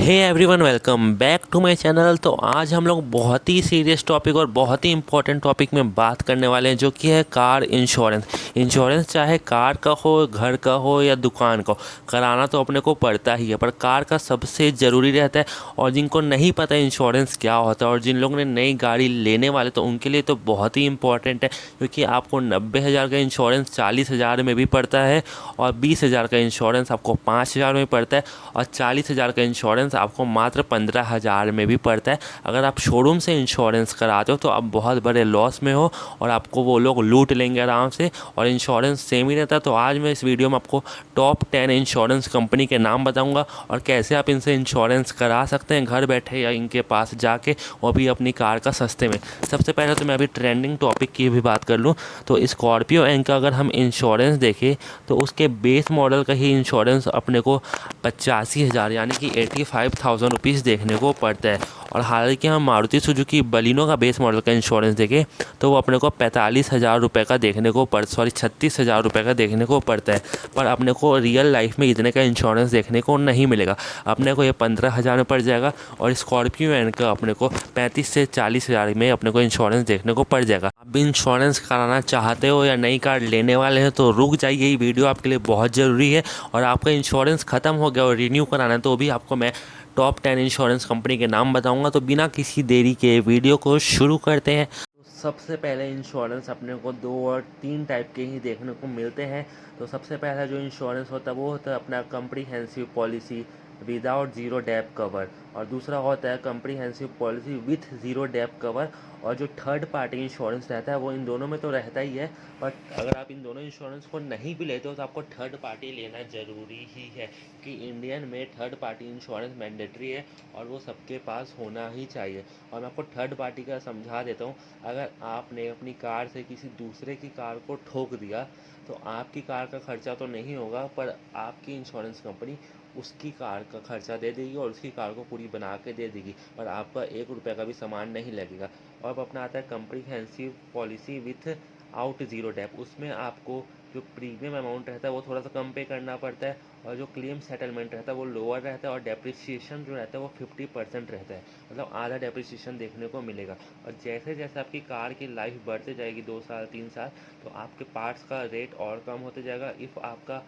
Hey everyone, welcome back to my channel. तो आज हम लोग बहुत ही सीरियस टॉपिक और बहुत ही इंपॉर्टेंट टॉपिक में बात करने वाले हैं, जो कि है कार इंश्योरेंस। इंश्योरेंस चाहे कार का हो, घर का हो या दुकान का हो, कराना तो अपने को पड़ता ही है, पर कार का सबसे ज़रूरी रहता है। और जिनको नहीं पता इंश्योरेंस क्या होता है और जिन लोगों ने नई गाड़ी लेने वाले, तो उनके लिए तो बहुत ही इंपॉर्टेंट है, क्योंकि आपको 90,000 का इंश्योरेंस 40,000 में भी पड़ता है, और 20,000 का इंश्योरेंस आपको 5,000 में पड़ता है, और 40,000 का इंश्योरेंस आपको मात्र 15,000 में भी पड़ता है। अगर आप शोरूम से इंश्योरेंस कराते हो तो आप बहुत बड़े लॉस में हो और आपको वो लोग लूट लेंगे आराम से, और इंश्योरेंस सेम ही रहता है। तो आज मैं इस वीडियो में आपको टॉप 10 इंश्योरेंस कंपनी के नाम बताऊंगा और कैसे आप इनसे इंश्योरेंस करा सकते हैं घर बैठे या इनके पास जाके, वो भी अपनी कार का सस्ते में। सबसे पहले तो मैं अभी ट्रेंडिंग टॉपिक की भी बात कर लूँ तो स्कॉर्पियो एन का अगर हम इंश्योरेंस देखें तो उसके बेस मॉडल का ही इंश्योरेंस अपने को 85,000 यानी कि 85,000 रुपीज़ देखने को पड़ता है। और हालांकि हम मारुति सुजुकी बलिनो का बेस मॉडल का इंश्योरेंस देखें तो वो अपने को 45,000 रुपये का देखने को 36,000 रुपये का देखने को पड़ता है। पर अपने को रियल लाइफ में इतने का इंश्योरेंस देखने को नहीं मिलेगा। अपने को ये 15,000 में पड़ जाएगा, और स्कॉर्पियो एन का अपने को 35 से 40,000 में अपने को इंश्योरेंस देखने को पड़ जाएगा। आप भी इंश्योरेंस कराना चाहते हो या नई कार लेने वाले हैं तो रुक जाइए, ये वीडियो आपके लिए बहुत ज़रूरी है। और आपका इंश्योरेंस ख़त्म हो गया और रिन्यू कराना है तो भी आपको मैं टॉप 10 इंश्योरेंस कंपनी के नाम बताऊंगा। तो बिना किसी देरी के वीडियो को शुरू करते हैं। तो सबसे पहले इंश्योरेंस अपने को 2 और 3 टाइप के ही देखने को मिलते हैं। तो सबसे पहला जो इंश्योरेंस होता है वो होता है अपना comprehensive policy without zero dep cover, और दूसरा होता है comprehensive policy with zero dep cover. और जो थर्ड पार्टी इंश्योरेंस रहता है वो इन दोनों में तो रहता ही है, बट अगर आप इन दोनों इंश्योरेंस को नहीं भी लेते हो तो आपको थर्ड पार्टी लेना ज़रूरी ही है, कि इंडियन में थर्ड पार्टी इंश्योरेंस मैंडेटरी है और वो सबके पास होना ही चाहिए। और मैं आपको थर्ड पार्टी का समझा देता हूँ। अगर आपने अपनी कार से किसी दूसरे की कार को ठोक दिया तो आपकी कार का खर्चा तो नहीं होगा, पर आपकी इंश्योरेंस कंपनी उसकी कार का खर्चा दे देगी और उसकी कार को पूरी बना के दे देगी, और आपका 1 रुपये का भी सामान नहीं लगेगा। और अब अपना आता है comprehensive policy without zero dep. उसमें आपको जो प्रीमियम अमाउंट रहता है वो थोड़ा सा कम पे करना पड़ता है, और जो क्लेम सेटलमेंट रहता है वो लोअर रहता है, और डेप्रिसिएशन जो रहता है वो 50% रहता है, मतलब आधा डेप्रिसिएशन देखने को मिलेगा। और जैसे जैसे आपकी कार की लाइफ बढ़ते जाएगी 2 साल 3 साल, तो आपके पार्ट्स का रेट और कम होते जाएगा। इफ़ आपका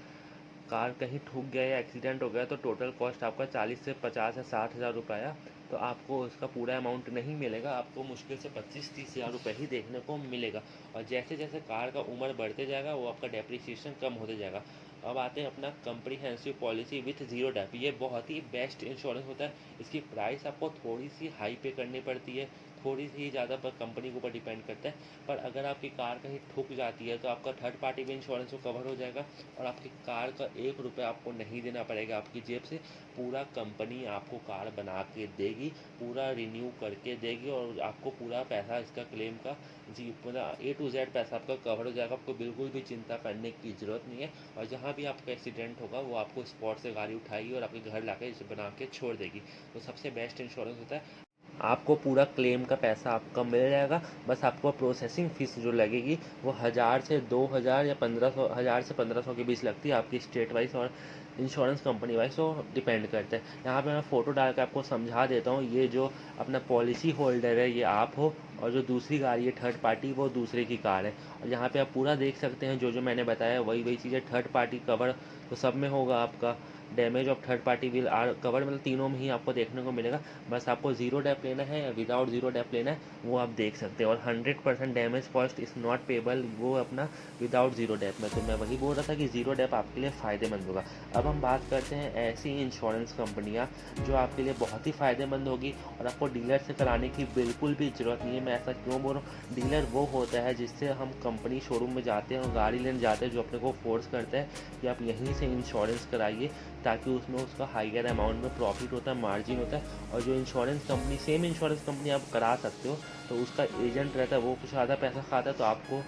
कार कहीं ठुक गया या एक्सीडेंट हो गया तो टोटल कॉस्ट आपका 40 से 50 या 60,000 रुपये आया, तो आपको उसका पूरा अमाउंट नहीं मिलेगा, आपको मुश्किल से 25-30 हज़ार रुपये ही देखने को मिलेगा। और जैसे जैसे कार का उम्र बढ़ते जाएगा वो आपका डेप्रिसिएशन कम होते जाएगा। अब आते हैं अपना comprehensive policy with zero dep. ये बहुत ही बेस्ट इंश्योरेंस होता है। इसकी प्राइस आपको थोड़ी सी हाई पे करनी पड़ती है, थोड़ी सी ज़्यादा, पर कंपनी के ऊपर डिपेंड करता है। पर अगर आपकी कार कहीं ठुक जाती है तो आपका थर्ड पार्टी भी इंश्योरेंस को कवर हो जाएगा, और आपकी कार का 1 रुपये आपको नहीं देना पड़ेगा आपकी जेब से। पूरा कंपनी आपको कार बना के देगी, पूरा रिन्यू करके देगी, और आपको पूरा पैसा इसका क्लेम का जी पूरा A to Z पैसा आपका कवर हो जाएगा। आपको बिल्कुल भी चिंता करने की ज़रूरत नहीं है। और जहाँ भी आपका एक्सीडेंट होगा वो आपको स्पॉट से गाड़ी उठाएगी और आपके घर लाके इसे बना के छोड़ देगी। तो सबसे बेस्ट इंश्योरेंस होता है। आपको पूरा क्लेम का पैसा आपका मिल जाएगा, बस आपको प्रोसेसिंग फ़ीस जो लगेगी वो 1,000 से 2,000 या 1,500, 1,000 से 1,500 के बीच लगती है, आपकी स्टेट वाइज और इंश्योरेंस कंपनी वाइज, तो डिपेंड करता है। यहाँ पे मैं फ़ोटो डाल के आपको समझा देता हूँ। ये जो अपना पॉलिसी होल्डर है ये आप हो, और जो दूसरी गाड़ी है थर्ड पार्टी वो दूसरे की कार है। और यहाँ पे आप पूरा देख सकते हैं, जो जो मैंने बताया वही वही चीज़ें थर्ड पार्टी कवर तो सब में होगा। आपका damage of third party will are cover, मतलब तीनों में ही आपको देखने को मिलेगा। बस आपको ज़ीरो डेप लेना है या विदाउट ज़ीरो डेप लेना है वो आप देख सकते हैं। और 100% damage cost is not payable, वो अपना विदाउट ज़ीरो डेप में। तो मैं वही बोल रहा था कि ज़ीरो डेप आपके लिए फ़ायदेमंद होगा। अब हम बात करते हैं ऐसी इंश्योरेंस कंपनियाँ जो आपके लिए बहुत ही फ़ायदेमंद होगी और आपको डीलर से कराने की बिल्कुल भी ज़रूरत नहीं है। मैं ऐसा क्यों बोल रहा हूँ? डीलर वो होता है जिससे हम कंपनी शोरूम में जाते हैं और गाड़ी लेने जाते हैं, जो अपने को फोर्स करता है कि आप यहीं से इंश्योरेंस कराइए, ताकि उसमें उसका हाइयर अमाउंट में प्रॉफिट होता है, मार्जिन होता है। और जो insurance company, same insurance company आप करा सकते हो, तो उसका एजेंट रहता है वो कुछ ज़्यादा पैसा खाता है, तो आपको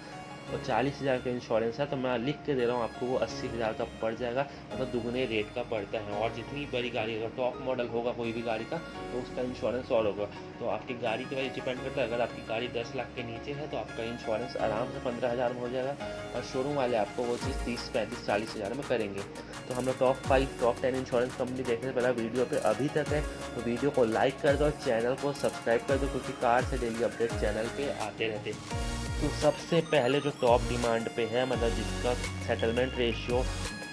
और 40,000 का इंश्योरेंस है, तो मैं लिख के दे रहा हूँ आपको, वो 80,000 का पड़ जाएगा, मतलब दुगने रेट का पड़ता है। और जितनी बड़ी गाड़ी, अगर टॉप मॉडल होगा कोई भी गाड़ी का, तो उसका इंश्योरेंस और होगा। तो आपकी गाड़ी के वजह डिपेंड करता है। अगर आपकी गाड़ी 10 लाख के नीचे है तो आपका इंश्योरेंस आराम से 15,000 में हो जाएगा, और शोरूम वाले आपको वो चीज़ 30, 35, 40,000 में करेंगे। तो हम लोग टॉप 5, टॉप 10 इंश्योरेंस कंपनी देखने से पहले वीडियो पे अभी तक है तो वीडियो को लाइक कर दो और चैनल को सब्सक्राइब कर दो, क्योंकि कार से डेली अपडेट चैनल पे आते रहते। तो सबसे पहले जो टॉप डिमांड पे है, मतलब जिसका सेटलमेंट रेशियो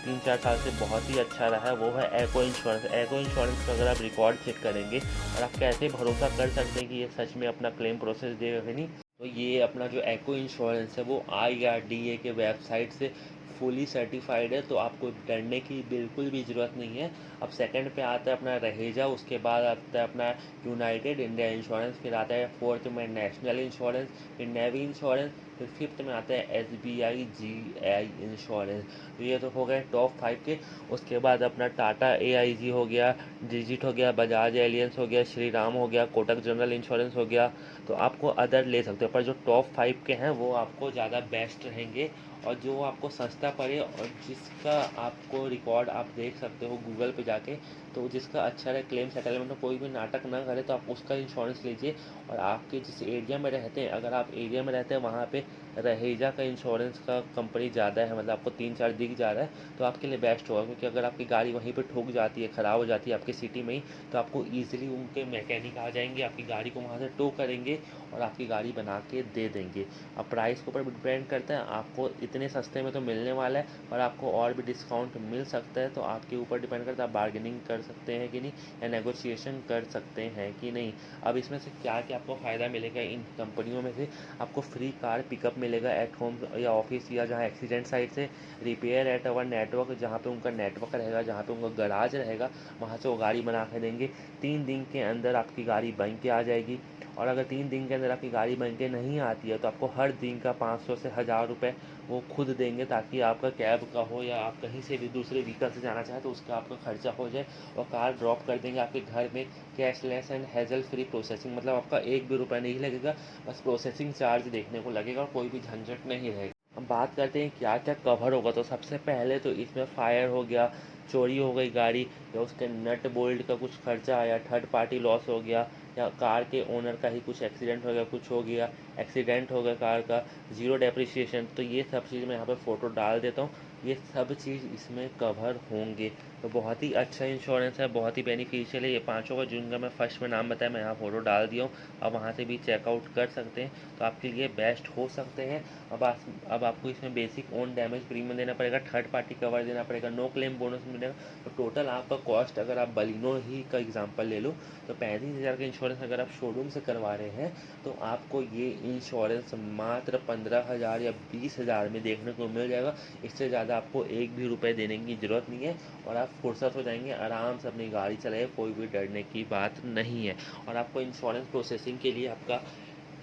3-4 साल से बहुत ही अच्छा रहा है, वो है एको इंश्योरेंस। एको इंश्योरेंस का अगर आप रिकॉर्ड चेक करेंगे और आप कैसे भरोसा कर सकते हैं कि ये सच में अपना क्लेम प्रोसेस देगा कि नहीं, तो ये अपना जो एको इंश्योरेंस है वो IRDA के वेबसाइट से फुली सर्टिफाइड है, तो आपको डरने की बिल्कुल भी ज़रूरत नहीं है। अब सेकंड पे आता है अपना रहेजा, उसके बाद आता है अपना यूनाइटेड इंडिया इंश्योरेंस, फिर आता है फोर्थ में नेशनल इंश्योरेंस, फिर नेवी इंश्योरेंस, फिर फिफ्थ में आता है SBI GI इंश्योरेंस। तो ये तो हो गए टॉप 5 के। उसके बाद अपना टाटा AIG हो गया, डिजिट हो गया, बजाज एलियंस हो गया, श्री राम हो गया, कोटक जनरल इंश्योरेंस हो गया। तो आपको अदर ले सकते हो, पर जो टॉप 5 के हैं वो आपको ज़्यादा बेस्ट रहेंगे, और जो आपको सस्ता पड़े और जिसका आपको रिकॉर्ड आप देख सकते हो गूगल पे जाके, तो जिसका अच्छा रहे, क्लेम सेटलमेंट में कोई भी नाटक ना करे, तो आप उसका इंश्योरेंस लीजिए। और आपके जिस एरिया में रहते हैं, अगर आप एरिया में रहते हैं वहाँ पे रहेजा का इंश्योरेंस का कंपनी ज़्यादा है, मतलब आपको 3-4 दिख जा रहा है, तो आपके लिए बेस्ट होगा। क्योंकि अगर आपकी गाड़ी वहीं पे ठुक जाती है, ख़राब हो जाती है आपकी सिटी में ही, तो आपको ईजिली उनके मैकेनिक आ जाएंगे, आपकी गाड़ी को वहाँ से टो करेंगे और आपकी गाड़ी बना के दे देंगे। अब प्राइस के ऊपर डिपेंड करता है, आपको इतने सस्ते में तो मिलने वाला है, पर आपको और भी डिस्काउंट मिल सकता है, तो आपके ऊपर डिपेंड करता है आप बार्गेनिंग कर सकते हैं कि नहीं, या नेगोशिएशन कर सकते हैं कि नहीं। अब इसमें से क्या क्या आपको फ़ायदा मिलेगा इन कंपनियों में से, आपको फ्री कार पिकअप मिलेगा एट होम या ऑफिस, या जहाँ एक्सीडेंट साइट से, रिपेयर एट अवर नेटवर्क, जहाँ पे उनका नेटवर्क रहेगा, जहाँ पे उनका गराज रहेगा, वहाँ से वो गाड़ी बना के देंगे। 3 दिन के अंदर आपकी गाड़ी बन के आ जाएगी। और अगर 3 दिन के अंदर आपकी गाड़ी बन के नहीं आती है, तो आपको हर दिन का 500 से 1000 रुपये वो खुद देंगे, ताकि आपका कैब का हो या आप कहीं से भी दूसरे व्हीकल से जाना चाहें तो उसका आपका खर्चा हो जाए, और कार ड्रॉप कर देंगे आपके घर में, cashless and hassle free processing, मतलब आपका एक भी रुपया नहीं लगेगा, बस प्रोसेसिंग चार्ज देखने को लगेगा और कोई भी झंझट नहीं रहेगा। अब बात करते हैं क्या क्या कवर होगा। तो सबसे पहले तो इसमें फायर हो गया, चोरी हो गई गाड़ी, या उसके नट बोल्ट का कुछ खर्चा आया, थर्ड पार्टी लॉस हो गया, या कार के ओनर का ही कुछ एक्सीडेंट हो गया, कुछ हो गया, एक्सीडेंट हो गया कार का, ज़ीरो डेप्रिसिएशन, तो ये सब चीज़ मैं यहाँ पे फ़ोटो डाल देता हूँ। ये सब चीज़ इसमें कवर होंगे। तो बहुत ही अच्छा इंश्योरेंस है, बहुत ही बेनिफिशियल है। ये पाँचों का जिनका मैं फर्स्ट में नाम बताया, मैं यहाँ फ़ोटो डाल दिया हूँ, आप वहाँ से भी चेकआउट कर सकते हैं, तो आपके लिए बेस्ट हो सकते हैं। अब आपको इसमें बेसिक ओन डैमेज प्रीमियम देना पड़ेगा, थर्ड पार्टी कवर देना पड़ेगा, नो क्लेम बोनस मिलेगा। तो टोटल आपका कॉस्ट, अगर आप बलिनो ही का एग्जांपल ले लो, तो 35,000 का इंश्योरेंस अगर आप शोरूम से करवा रहे हैं, तो आपको ये इंश्योरेंस मात्र 15,000 या 20,000 में देखने को मिल जाएगा। इससे ज़्यादा आपको एक भी रुपये देने की ज़रूरत नहीं है, और आप फुर्सत हो जाएंगे, आराम से अपनी गाड़ी चलाइए, कोई भी डरने की बात नहीं है। और आपको इंश्योरेंस प्रोसेसिंग के लिए आपका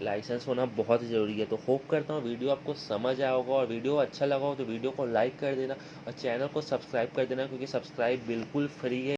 लाइसेंस होना बहुत ज़रूरी है। तो होप करता हूँ वीडियो आपको समझ आया होगा, और वीडियो अच्छा लगा हो तो वीडियो को लाइक कर देना और चैनल को सब्सक्राइब कर देना, क्योंकि सब्सक्राइब बिल्कुल फ्री है।